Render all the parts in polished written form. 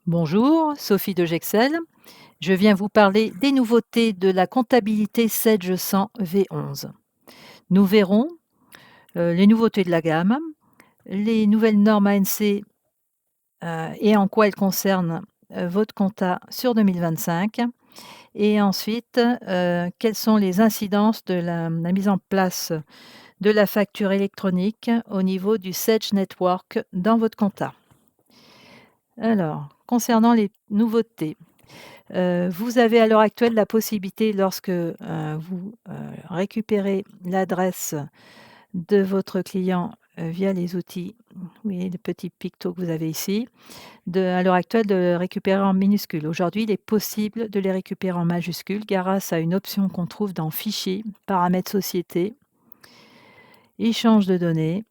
Bonjour, Sophie de Gexel. Je viens vous parler des nouveautés de la comptabilité Sage 100 V11. Nous verrons les nouveautés de la gamme, les nouvelles normes ANC et en quoi elles concernent votre compta sur 2025. Et ensuite, quelles sont les incidences de la mise en place de la facture électronique au niveau du Sage Network dans votre compta. Alors, concernant les nouveautés, vous avez à l'heure actuelle la possibilité lorsque, vous, récupérez l'adresse de votre client, via les outils, vous voyez le petit picto que vous avez ici, à l'heure actuelle de le récupérer en minuscules. Aujourd'hui, il est possible de les récupérer en majuscules grâce à une option qu'on trouve dans Fichier, Paramètres société, Échange de données,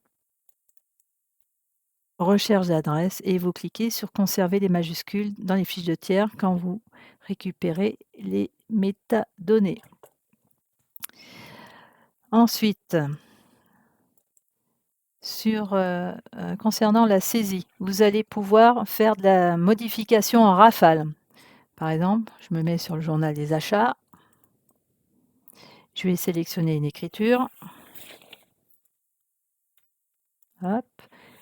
Recherche d'adresse et vous cliquez sur Conserver les majuscules dans les fiches de tiers quand vous récupérez les métadonnées. Ensuite, concernant la saisie, vous allez pouvoir faire de la modification en rafale. Par exemple, je me mets sur le journal des achats. Je vais sélectionner une écriture. Hop.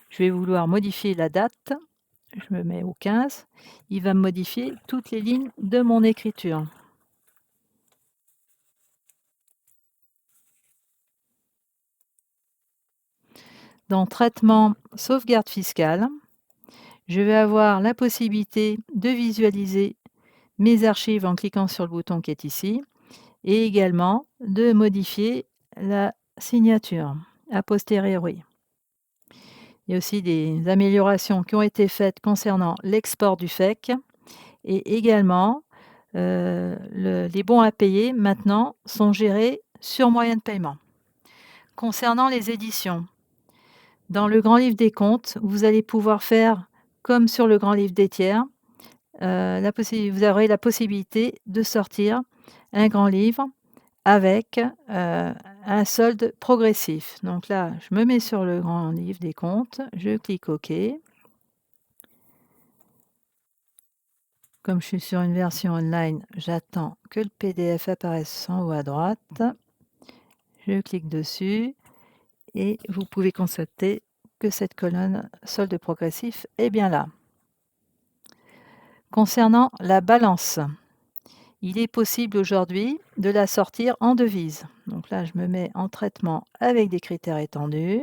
Je vais vouloir modifier la date. Je me mets au 15. Il va me modifier toutes les lignes de mon écriture. Dans Traitement, sauvegarde fiscale, je vais avoir la possibilité de visualiser mes archives en cliquant sur le bouton qui est ici et également de modifier la signature a posteriori. Il y a aussi des améliorations qui ont été faites concernant l'export du FEC et également les bons à payer maintenant sont gérés sur moyen de paiement. Concernant les éditions, dans le Grand Livre des comptes, vous allez pouvoir faire comme sur le Grand Livre des tiers. Vous aurez la possibilité de sortir un grand livre avec un solde progressif. Donc là, je me mets sur le Grand Livre des comptes, je clique OK. Comme je suis sur une version online, j'attends que le PDF apparaisse en haut à droite. Je clique dessus et vous pouvez constater que cette colonne solde progressif est bien là. Concernant la balance, il est possible aujourd'hui de la sortir en devise. Donc là, je me mets en traitement avec des critères étendus.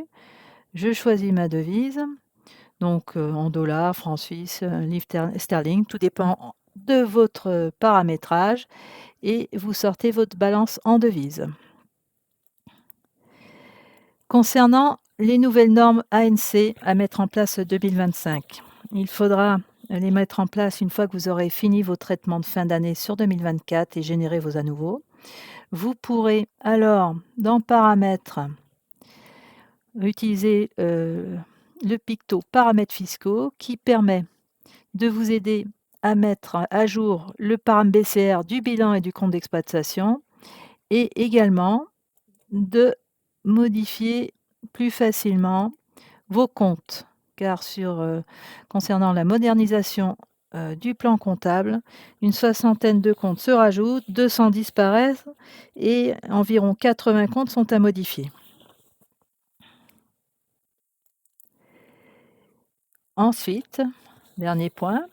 Je choisis ma devise, donc en dollars, francs suisses, livres sterling, tout dépend de votre paramétrage et vous sortez votre balance en devise. Concernant les nouvelles normes ANC à mettre en place 2025, il faudra les mettre en place une fois que vous aurez fini vos traitements de fin d'année sur 2024 et générer vos à nouveau. Vous pourrez alors, dans Paramètres, utiliser le picto Paramètres fiscaux qui permet de vous aider à mettre à jour le paramètre BCR du bilan et du compte d'exploitation et également de modifier plus facilement vos comptes. Car concernant la modernisation du plan comptable, une soixantaine de comptes se rajoutent, 200 disparaissent et environ 80 comptes sont à modifier. Ensuite, dernier point,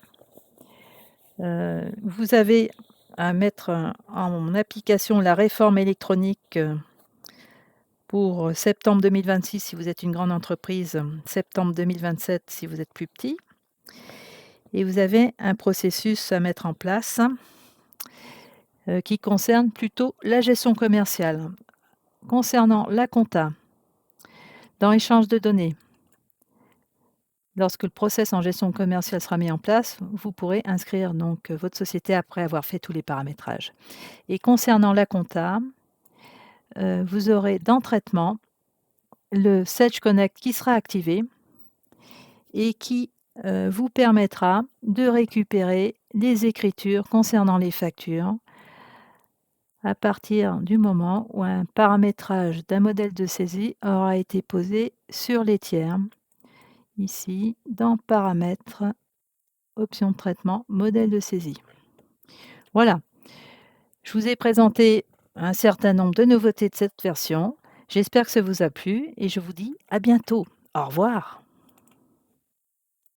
vous avez à mettre en application la réforme électronique pour septembre 2026 si vous êtes une grande entreprise, septembre 2027 si vous êtes plus petit. Et vous avez un processus à mettre en place qui concerne plutôt la gestion commerciale. Concernant la compta, dans échange de données, lorsque le process en gestion commerciale sera mis en place, vous pourrez inscrire donc votre société après avoir fait tous les paramétrages. Et concernant la compta, vous aurez dans Traitement le Sage Connect qui sera activé et qui vous permettra de récupérer les écritures concernant les factures à partir du moment où un paramétrage d'un modèle de saisie aura été posé sur les tiers. Ici, dans Paramètres, option de traitement, modèle de saisie. Voilà, je vous ai présenté un certain nombre de nouveautés de cette version. J'espère que ça vous a plu et je vous dis à bientôt. Au revoir.